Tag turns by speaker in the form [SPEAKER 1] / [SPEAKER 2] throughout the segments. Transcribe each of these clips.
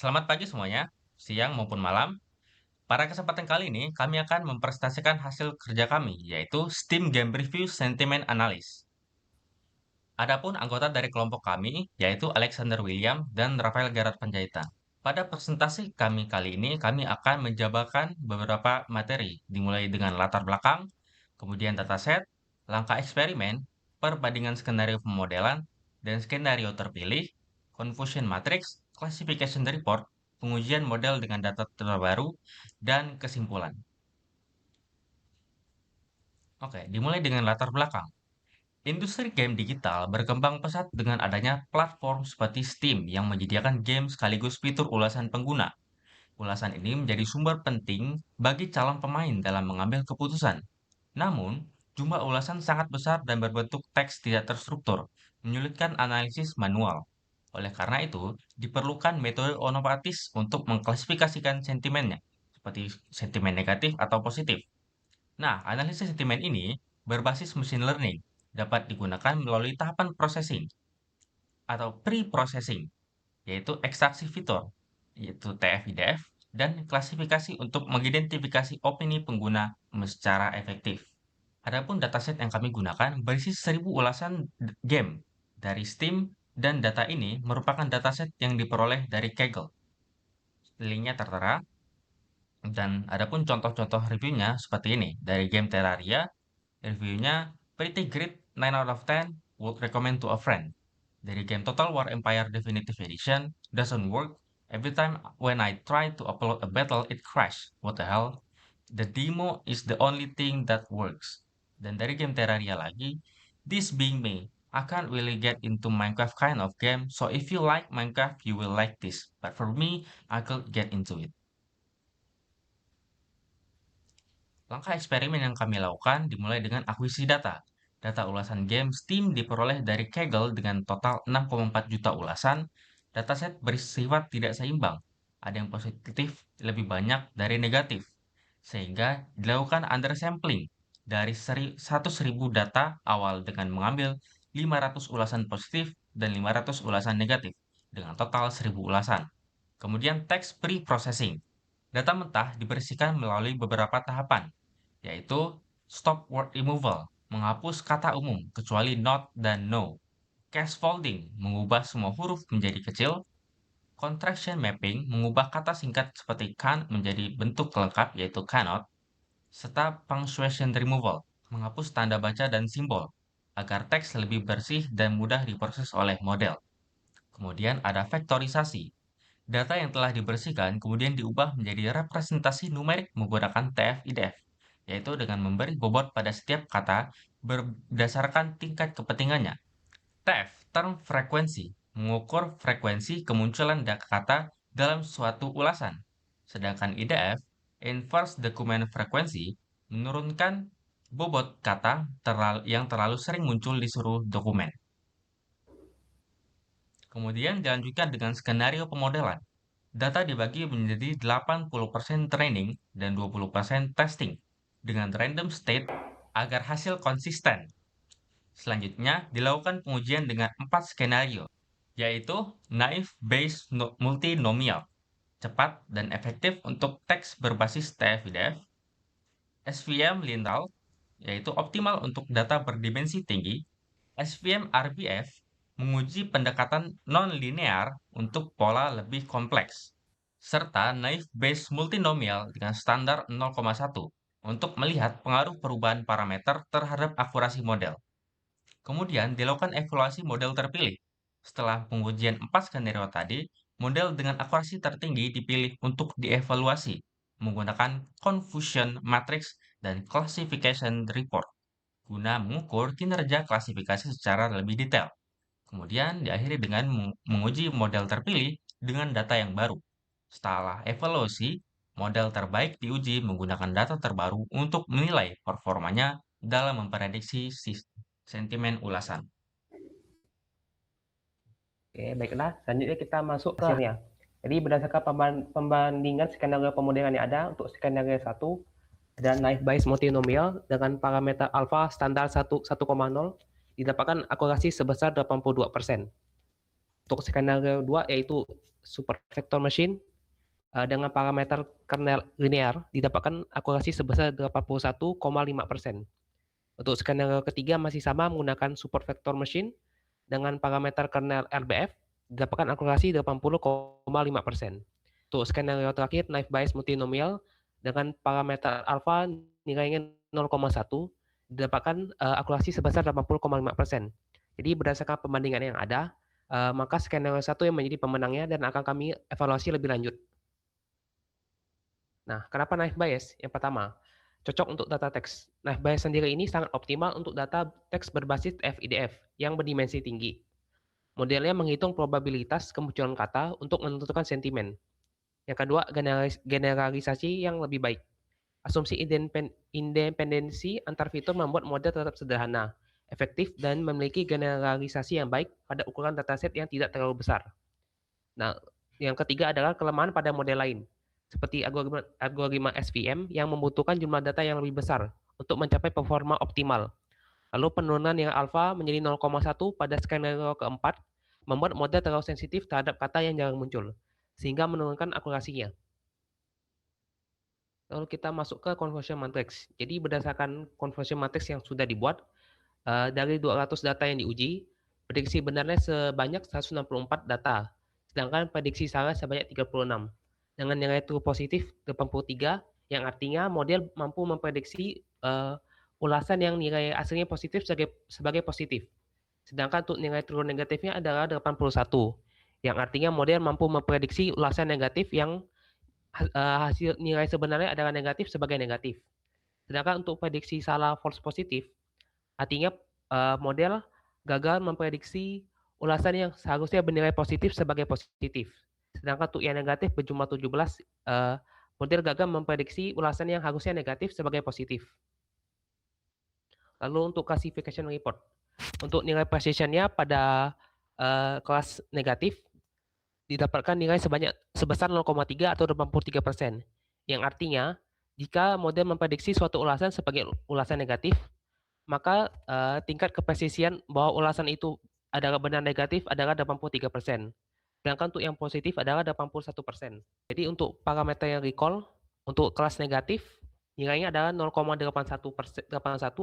[SPEAKER 1] Selamat pagi semuanya, siang maupun malam. Pada kesempatan kali ini, kami akan mempresentasikan hasil kerja kami, yaitu Steam Game Review Sentiment Analysis. Adapun anggota dari kelompok kami, yaitu Alexander William dan Rafael Gerard Panjaitan. Pada presentasi kami kali ini, kami akan menjabarkan beberapa materi, dimulai dengan latar belakang, kemudian dataset, langkah eksperimen, perbandingan skenario pemodelan, dan skenario terpilih, confusion matrix, classification report, pengujian model dengan data terbaru, dan kesimpulan. Oke, dimulai dengan latar belakang. Industri game digital berkembang pesat dengan adanya platform seperti Steam yang menyediakan game sekaligus fitur ulasan pengguna. Ulasan ini menjadi sumber penting bagi calon pemain dalam mengambil keputusan. Namun, jumlah ulasan sangat besar dan berbentuk teks tidak terstruktur, menyulitkan analisis manual. Oleh karena itu, diperlukan metode otomatis untuk mengklasifikasikan sentimennya, seperti sentimen negatif atau positif. Nah, analisis sentimen ini berbasis machine learning, dapat digunakan melalui tahapan processing atau pre-processing, yaitu ekstraksi fitur, yaitu TF-IDF, dan klasifikasi untuk mengidentifikasi opini pengguna secara efektif. Adapun dataset yang kami gunakan berisi 1000 ulasan game dari Steam dan data ini merupakan dataset yang diperoleh dari Kaggle. Linknya tertera dan adapun contoh-contoh reviewnya seperti ini dari game Terraria. Reviewnya pretty great 9 out of 10, would recommend to a friend. Dari game Total War Empire Definitive Edition, doesn't work. Every time when I try to upload a battle, it crash. What the hell? The demo is the only thing that works. Dan dari game Terraria lagi, this being me, I can't really get into Minecraft kind of game, so if you like Minecraft, you will like this. But for me, I could get into it. Langkah eksperimen yang kami lakukan dimulai dengan akuisisi data. Data ulasan game Steam diperoleh dari Kaggle dengan total 6,4 juta ulasan. Dataset bersifat tidak seimbang. Ada yang positif lebih banyak dari negatif. Sehingga dilakukan undersampling dari 100.000 data awal dengan mengambil 500 ulasan positif dan 500 ulasan negatif dengan total 1000 ulasan. Kemudian teks pre-processing. Data mentah dibersihkan melalui beberapa tahapan, yaitu stop word removal, menghapus kata umum kecuali not dan no. Scaffolding, mengubah semua huruf menjadi kecil. Contraction mapping, mengubah kata singkat seperti can menjadi bentuk lengkap yaitu cannot. Serta punctuation removal, menghapus tanda baca dan simbol, agar teks lebih bersih dan mudah diproses oleh model. Kemudian ada vektorisasi. Data yang telah dibersihkan kemudian diubah menjadi representasi numerik menggunakan TF-IDF, yaitu dengan memberi bobot pada setiap kata berdasarkan tingkat kepentingannya. TF, term frekuensi, mengukur frekuensi kemunculan kata dalam suatu ulasan. Sedangkan IDF, inverse document frequency, menurunkan bobot kata yang terlalu sering muncul di seluruh dokumen. Kemudian dilanjutkan dengan skenario pemodelan. Data dibagi menjadi 80% training dan 20% testing dengan random state agar hasil konsisten. Selanjutnya, dilakukan pengujian dengan 4 skenario, yaitu naive Bayes multinomial, cepat dan efektif untuk teks berbasis TF-IDF, SVM linear, yaitu optimal untuk data berdimensi tinggi, SVM RBF, menguji pendekatan non-linear untuk pola lebih kompleks, serta naive Bayes multinomial dengan standar 0,1 untuk melihat pengaruh perubahan parameter terhadap akurasi model. Kemudian dilakukan evaluasi model terpilih. Setelah pengujian 4 skenario tadi, model dengan akurasi tertinggi dipilih untuk dievaluasi menggunakan confusion matrix dan classification report guna mengukur kinerja klasifikasi secara lebih detail. Kemudian diakhiri dengan menguji model terpilih dengan data yang baru. Setelah evaluasi, model terbaik diuji menggunakan data terbaru untuk menilai performanya dalam memprediksi sentimen ulasan.
[SPEAKER 2] Oke, baiklah. Selanjutnya kita masuk ke hasilnya. Jadi berdasarkan pembandingan skenario pemodelan yang ada untuk skenario 1 ada naive Bayes multinomial dengan parameter alpha standar 1,0 didapatkan akurasi sebesar 82%. Untuk skenario 2 yaitu super vector machine dengan parameter kernel linear didapatkan akurasi sebesar 81,5%. Untuk skenario ketiga masih sama menggunakan super vector machine dengan parameter kernel RBF didapatkan akurasi 80,5%. Untuk skenario terakhir naive Bayes multinomial dengan parameter alpha nilainya 0,1 didapatkan akurasi sebesar 80,5%. Jadi berdasarkan pembandingan yang ada, maka skenario 1 yang menjadi pemenangnya dan akan kami evaluasi lebih lanjut. Nah, kenapa naive Bayes? Yang pertama, cocok untuk data teks. Naive Bayes sendiri ini sangat optimal untuk data teks berbasis FIDF yang berdimensi tinggi. Modelnya menghitung probabilitas kemunculan kata untuk menentukan sentimen. Yang kedua, generalisasi yang lebih baik. Asumsi independensi antar fitur membuat model tetap sederhana, efektif, dan memiliki generalisasi yang baik pada ukuran dataset yang tidak terlalu besar. Nah, yang ketiga adalah kelemahan pada model lain, seperti algoritma SVM yang membutuhkan jumlah data yang lebih besar untuk mencapai performa optimal. Lalu penurunan yang alfa menjadi 0,1 pada skenario keempat membuat model terlalu sensitif terhadap kata yang jarang muncul, sehingga menurunkan akurasinya. Lalu kita masuk ke conversion matrix. Jadi berdasarkan conversion matrix yang sudah dibuat, dari 200 data yang diuji, prediksi benarnya sebanyak 164 data, sedangkan prediksi salah sebanyak 36. Dengan nilai true positif 83, yang artinya model mampu memprediksi ulasan yang nilai aslinya positif sebagai positif. Sedangkan untuk nilai true negatifnya adalah 81, yang artinya model mampu memprediksi ulasan negatif yang hasil nilai sebenarnya adalah negatif sebagai negatif. Sedangkan untuk prediksi salah false positif, artinya model gagal memprediksi ulasan yang seharusnya bernilai positif sebagai positif. Sedangkan untuk yang negatif berjumlah 17, model gagal memprediksi ulasan yang harusnya negatif sebagai positif. Lalu untuk classification report, untuk nilai precision-nya pada kelas negatif didapatkan nilai sebesar 0,3 atau 83%, yang artinya jika model memprediksi suatu ulasan sebagai ulasan negatif, maka tingkat kepresisian bahwa ulasan itu adalah benar negatif adalah 83%. Sedangkan untuk yang positif adalah 81%. Jadi untuk parameter yang recall, untuk kelas negatif, nilainya adalah 0,81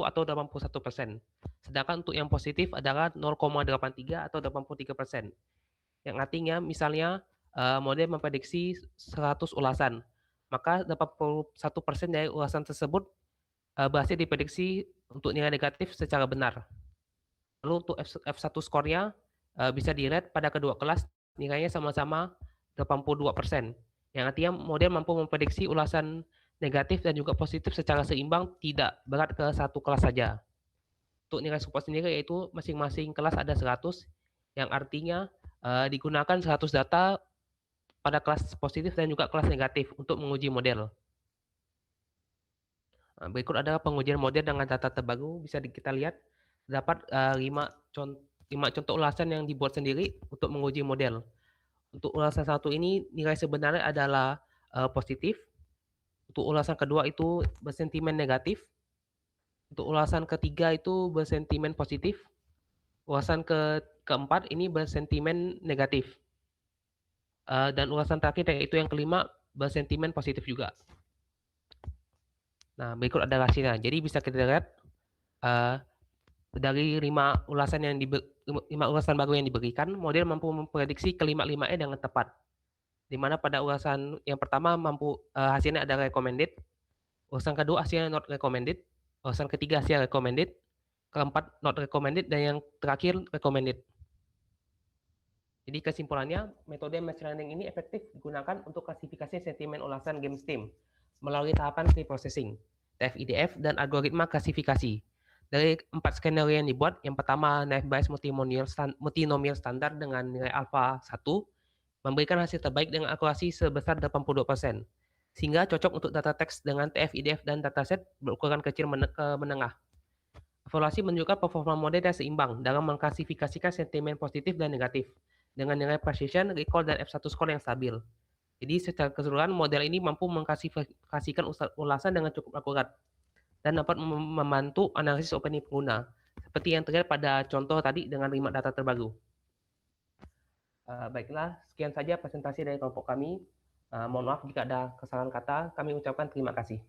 [SPEAKER 2] atau 81%. Sedangkan untuk yang positif adalah 0,83 atau 83%. Yang artinya misalnya model memprediksi 100 ulasan, maka 81% dari ulasan tersebut berhasil diprediksi untuk nilai negatif secara benar. Lalu untuk F1 skornya bisa dilihat pada kedua kelas nilainya sama-sama 82%. Yang artinya model mampu memprediksi ulasan negatif dan juga positif secara seimbang, tidak berat ke satu kelas saja. Untuk nilai support sendiri yaitu masing-masing kelas ada 100, yang artinya digunakan 100 data pada kelas positif dan juga kelas negatif untuk menguji model. Nah, berikut adalah pengujian model dengan data terbaru. Bisa kita lihat dapat 5 contoh ulasan yang dibuat sendiri untuk menguji model. Untuk ulasan satu ini nilai sebenarnya adalah positif. Untuk ulasan kedua itu bersentimen negatif. Untuk ulasan ketiga itu bersentimen positif. Ulasan keempat ini bersentimen negatif. Dan ulasan terakhir yaitu yang kelima bersentimen positif juga. Nah, berikut ada hasilnya. Jadi bisa kita lihat dari 5 ulasan baru yang diberikan, model mampu memprediksi kelima-limanya dengan tepat. Di mana pada ulasan yang pertama hasilnya ada recommended, ulasan kedua hasilnya not recommended, ulasan ketiga hasilnya recommended, keempat not recommended, dan yang terakhir recommended. Jadi kesimpulannya, metode machine learning ini efektif digunakan untuk klasifikasi sentimen ulasan game Steam melalui tahapan pre-processing, TF-IDF, dan algoritma klasifikasi. Dari 4 skenario yang dibuat, yang pertama naive Bayes multinomial standar dengan nilai alpha 1, memberikan hasil terbaik dengan akurasi sebesar 82%, sehingga cocok untuk data teks dengan TF-IDF dan dataset berukuran kecil ke menengah. Evaluasi menunjukkan performa model yang seimbang dalam mengklasifikasikan sentimen positif dan negatif, dengan nilai precision, recall, dan F1 score yang stabil. Jadi secara keseluruhan model ini mampu mengklasifikasikan ulasan dengan cukup akurat dan dapat membantu analisis opini pengguna, seperti yang terlihat pada contoh tadi dengan 5 data terbaru. Baiklah, sekian saja presentasi dari kelompok kami. Mohon maaf jika ada kesalahan kata. Kami ucapkan terima kasih.